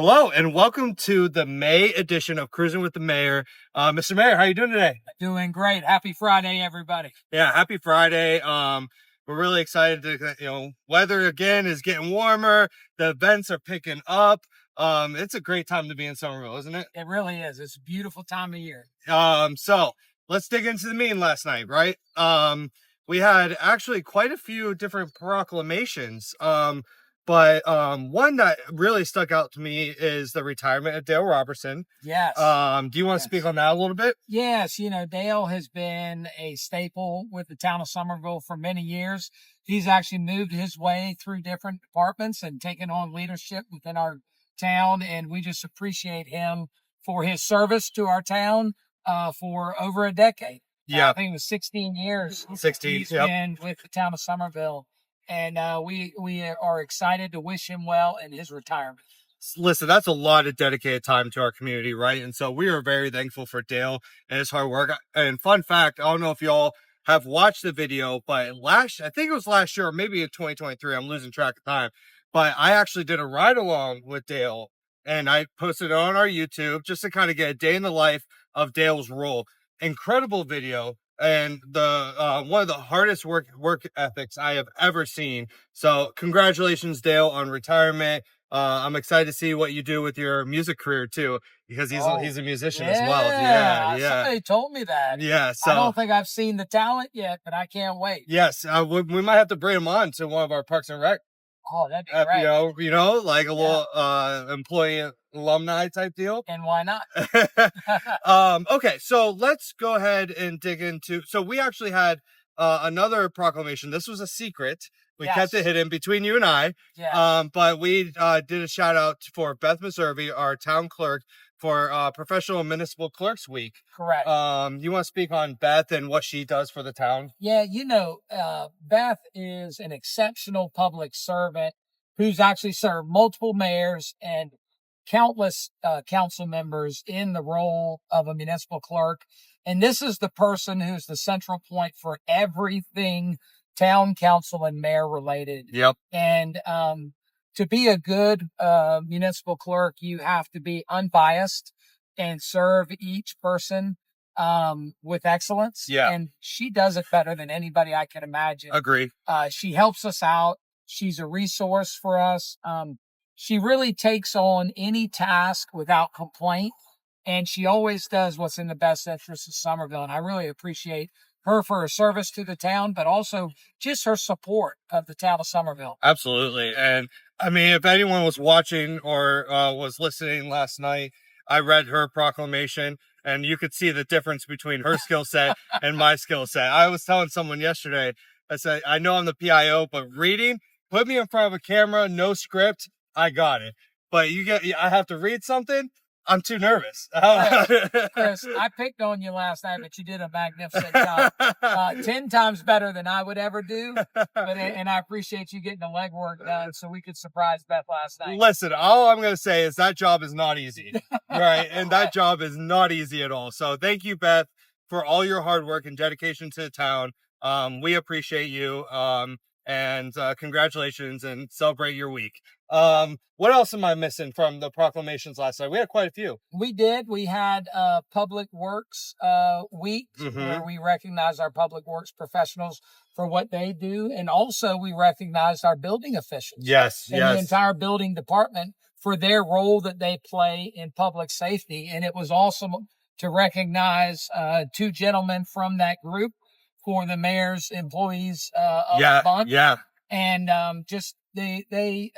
Hello and welcome to the May edition of Cruising with the Mayor. Mr. Mayor, how are you doing today? Doing great. Happy Friday, everybody. Yeah, happy Friday. We're really excited to, weather again is getting warmer. The events are picking up. It's a great time to be in Somerville, isn't it? It really is. It's a beautiful time of year. So let's dig into the meeting last night, right? We had actually quite a few different proclamations. But one that really stuck out to me is the retirement of Dale Robertson. Yes. Do you want to speak on that a little bit? Yes. Dale has been a staple with the town of Somerville for many years. He's actually moved his way through different departments and taken on leadership within our town. And we just appreciate him for his service to our town for over a decade. Yeah. I think it was 16 years. 16, he's been with the town of Somerville. And we are excited to wish him well in his retirement. Listen, that's a lot of dedicated time to our community, right? And so we are very thankful for Dale and his hard work. And fun fact, I don't know if y'all have watched the video, but I think it was last year or maybe in 2023, I'm losing track of time, but I actually did a ride along with Dale and I posted it on our YouTube just to kind of get a day in the life of Dale's role. Incredible video. And the one of the hardest work ethics I have ever seen. So congratulations, Dale, on retirement. I'm excited to see what you do with your music career too, because he's a musician as well. Yeah. Somebody told me that. Yeah. So I don't think I've seen the talent yet, but I can't wait. Yes, we might have to bring him on to one of our Parks and Rec. Oh, that'd be great. Like a little employee alumni type deal. And why not? Okay, so let's go ahead and dig into. So we actually had another proclamation. This was a secret. We kept it hidden between you and I. Yeah. But we did a shout out for Beth Meservey, our town clerk, for Professional Municipal Clerks Week. Correct. You want to speak on Beth and what she does for the town? Yeah, Beth is an exceptional public servant who's actually served multiple mayors and countless council members in the role of a municipal clerk. And this is the person who's the central point for everything town council and mayor related. Yep. And to be a good municipal clerk, you have to be unbiased and serve each person with excellence. Yeah. And she does it better than anybody I can imagine. Agree. She helps us out. She's a resource for us. She really takes on any task without complaint. And she always does what's in the best interest of Somerville. And I really appreciate her for her service to the town, but also just her support of the town of Somerville. Absolutely. And I mean, if anyone was watching or was listening last night, I read her proclamation and you could see the difference between her skill set and my skill set. I was telling someone yesterday, I said, I know I'm the PIO, but reading, put me in front of a camera, no script, I got it. But I have to read something, I'm too nervous. Chris, I picked on you last night, but you did a magnificent job. 10 times better than I would ever do. And I appreciate you getting the legwork done so we could surprise Beth last night. Listen, all I'm going to say is that job is not easy. Right? And that job is not easy at all. So thank you, Beth, for all your hard work and dedication to the town. We appreciate you. And congratulations and celebrate your week. What else am I missing from the proclamations last night? We had quite a few. We did. We had Public Works Week where we recognized our public works professionals for what they do. And also we recognized our building officials. Yes. And the entire building department for their role that they play in public safety. And it was awesome to recognize two gentlemen from that group for the mayor's employees of the month. Yeah. And just they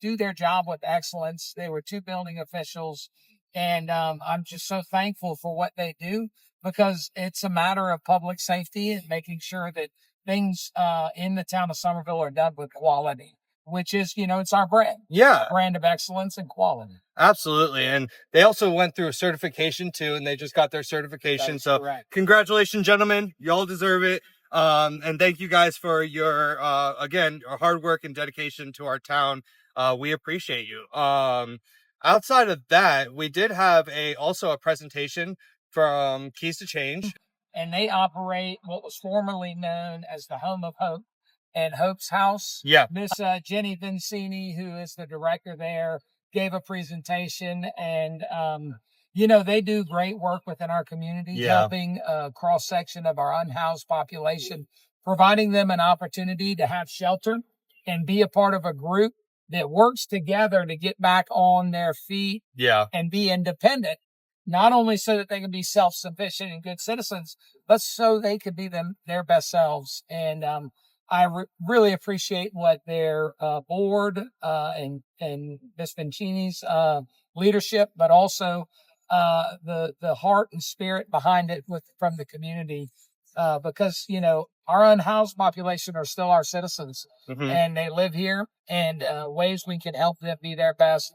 do their job with excellence. They were two building officials, and I'm just so thankful for what they do because it's a matter of public safety and making sure that things in the town of Somerville are done with quality, which is, it's our brand. Yeah. Brand of excellence and quality. Absolutely. And they also went through a certification too, and they just got their certification. So congratulations, gentlemen. Y'all deserve it. And thank you guys for your, again, your hard work and dedication to our town. We appreciate you. Outside of that, we did have also a presentation from Keys to Change. And they operate what was formerly known as the Home of Hope and Hope's House. Yeah. Miss Jenny Vincini, who is the director there, gave a presentation, and you know, they do great work within our community, Yeah. helping a cross section of our unhoused population, providing them an opportunity to have shelter and be a part of a group that works together to get back on their feet Yeah. and be independent, not only so that they can be self-sufficient and good citizens, but so they could be their best selves. And I really appreciate what their board and Ms. Vincini's leadership, but also the heart and spirit behind it from the community, because you know our unhoused population are still our citizens, and they live here, and ways we can help them be their best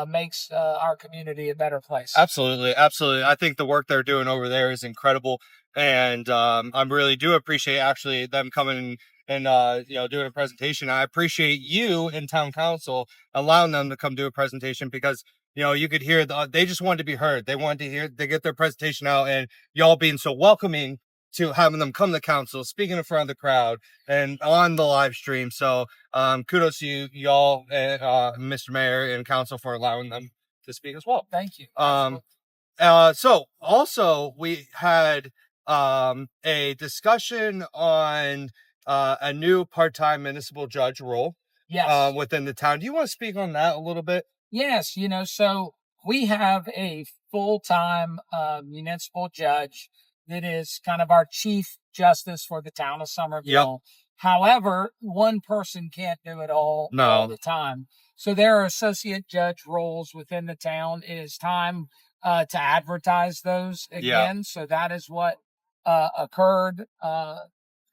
makes our community a better place. Absolutely, absolutely. I think the work they're doing over there is incredible, and I really do appreciate actually them coming and you know, doing a presentation. I appreciate you in town council allowing them to come do a presentation, because you know, you could hear they just wanted to be heard. They wanted to hear, they get their presentation out, and y'all being so welcoming to having them come to council, speaking in front of the crowd and on the live stream. So kudos to y'all, Mr. Mayor and council, for allowing them to speak as well. Thank you. So also we had a discussion on a new part-time municipal judge role Yes. within the town. Do you want to speak on that a little bit? Yes, you know, so we have a full-time municipal judge that is kind of our chief justice for the town of Somerville. However, one person can't do it all the time. So there are associate judge roles within the town. It is time to advertise those again. So that is what occurred. The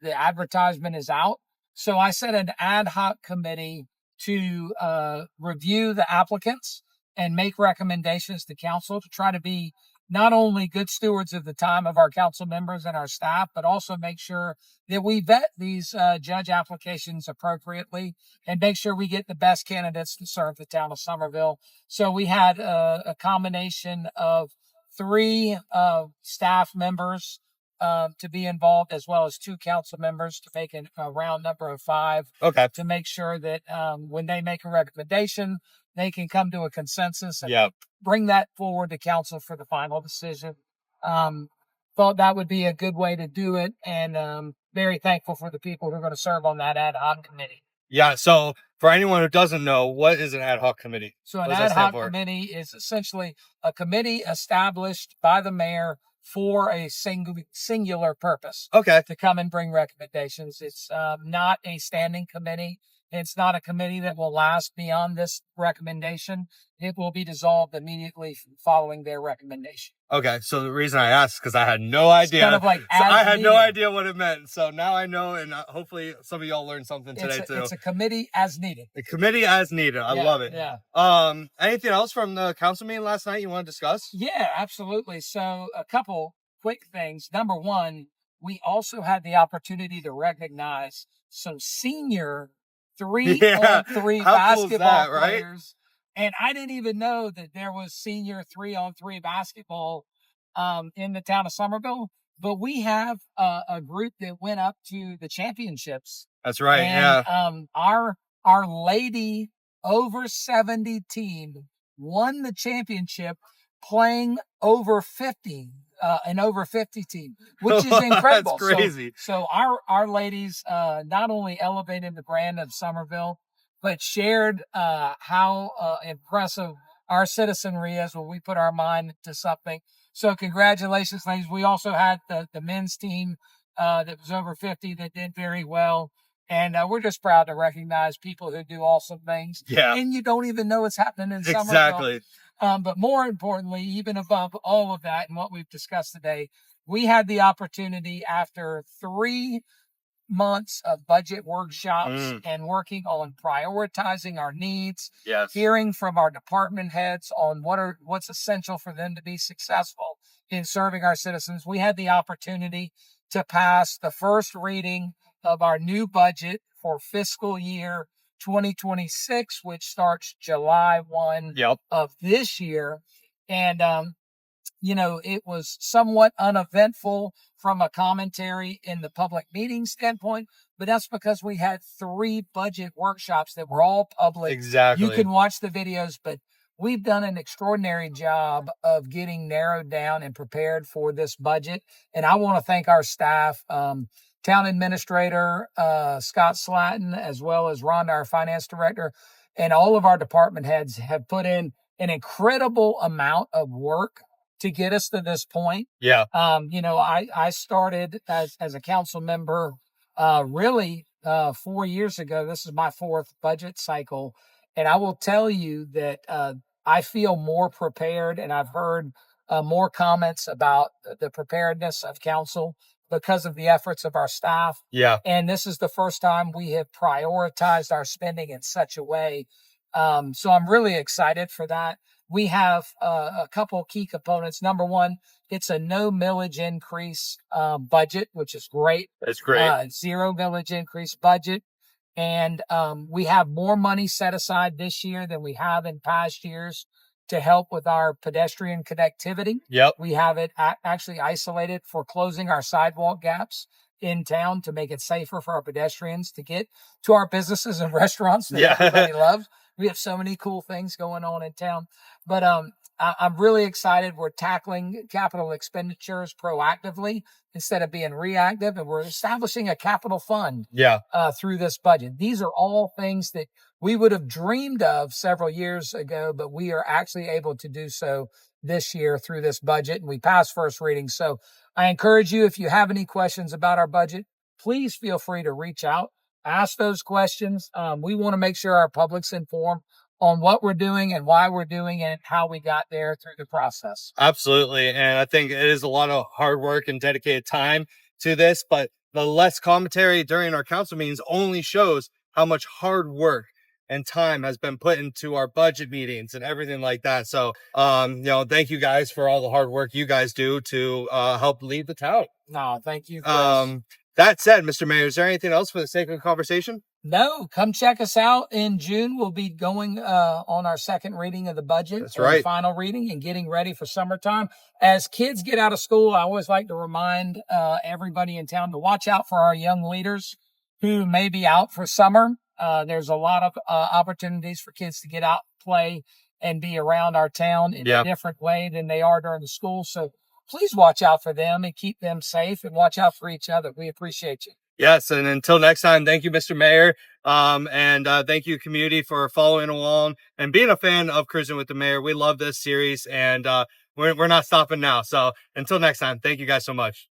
advertisement is out. So I set an ad hoc committee to review the applicants and make recommendations to council to try to be not only good stewards of the time of our council members and our staff, but also make sure that we vet these judge applications appropriately and make sure we get the best candidates to serve the town of Somerville. So we had a combination of 3 staff members to be involved, as well as 2 council members, to make a round number of 5. Okay. To make sure that when they make a recommendation, they can come to a consensus and bring that forward to council for the final decision. Thought that would be a good way to do it, and very thankful for the people who are going to serve on that ad hoc committee. Yeah. So for anyone who doesn't know, what is an ad hoc committee? So an ad hoc committee is essentially a committee established by the mayor for a singular purpose. Okay. To come and bring recommendations. It's not a standing committee. It's not a committee that will last beyond this recommendation. It will be dissolved immediately following their recommendation. Okay, so the reason I asked, because I had no idea. It's kind of like so I had no idea what it meant. So now I know, and hopefully some of y'all learned something today too. It's a committee as needed. A committee as needed. I love it. Yeah. Anything else from the council meeting last night you want to discuss? Yeah, absolutely. So a couple quick things. Number one, we also had the opportunity to recognize some senior 3-on-3 basketball players. And I didn't even know that there was senior 3-on-3 basketball in the town of Somerville. But we have a group that went up to the championships. That's right. And, our lady over 70 team won the championship playing over 50. An over 50 team, which is incredible. That's crazy. So our ladies not only elevated the brand of Somerville, but shared how impressive our citizenry is when we put our mind to something. So congratulations, ladies. We also had the men's team that was over 50 that did very well. And we're just proud to recognize people who do awesome things. Yeah. And you don't even know it's happening in Somerville. Exactly. But more importantly, even above all of that and what we've discussed today, we had the opportunity, after 3 months of budget workshops and working on prioritizing our needs, hearing from our department heads on what's essential for them to be successful in serving our citizens. We had the opportunity to pass the first reading of our new budget for fiscal year 2026, which starts July 1 of this year. And, you know, it was somewhat uneventful from a commentary in the public meeting standpoint, but that's because we had 3 budget workshops that were all public. Exactly. You can watch the videos, but we've done an extraordinary job of getting narrowed down and prepared for this budget. And I want to thank our staff, town administrator, Scott Slatton, as well as Rhonda, our finance director, and all of our department heads have put in an incredible amount of work to get us to this point. Yeah. I started as a council member, really, 4 years ago. This is my fourth budget cycle. And I will tell you that, I feel more prepared, and I've heard, more comments about the preparedness of council because of the efforts of our staff. Yeah. And this is the first time we have prioritized our spending in such a way. So I'm really excited for that. We have a couple key components. Number one, it's a no millage increase budget, which is great. That's great. Zero millage increase budget. And we have more money set aside this year than we have in past years to help with our pedestrian connectivity. Yep. We have it actually isolated for closing our sidewalk gaps in town to make it safer for our pedestrians to get to our businesses and restaurants that everybody loves. We have so many cool things going on in town. But I'm really excited. We're tackling capital expenditures proactively instead of being reactive, and we're establishing a capital fund through this budget. These are all things that we would have dreamed of several years ago, but we are actually able to do so this year through this budget, and we passed first reading. So I encourage you, if you have any questions about our budget, please feel free to reach out, ask those questions. We want to make sure our public's informed on what we're doing and why we're doing it and how we got there through the process. Absolutely. And I think it is a lot of hard work and dedicated time to this, but the less commentary during our council meetings only shows how much hard work and time has been put into our budget meetings and everything like that. So, thank you guys for all the hard work you guys do to help lead the town. No, thank you, Chris. That said, Mr. Mayor, is there anything else for the sake of the conversation? No, come check us out in June. We'll be going on our second reading of the budget. That's right. Final reading and getting ready for summertime. As kids get out of school, I always like to remind everybody in town to watch out for our young leaders who may be out for summer. There's a lot of opportunities for kids to get out, play, and be around our town in a different way than they are during the school. So please watch out for them and keep them safe, and watch out for each other. We appreciate you. Yes, and until next time, thank you, Mr. Mayor, and thank you, community, for following along and being a fan of Cruising with the Mayor. We love this series, and we're not stopping now. So until next time, thank you guys so much.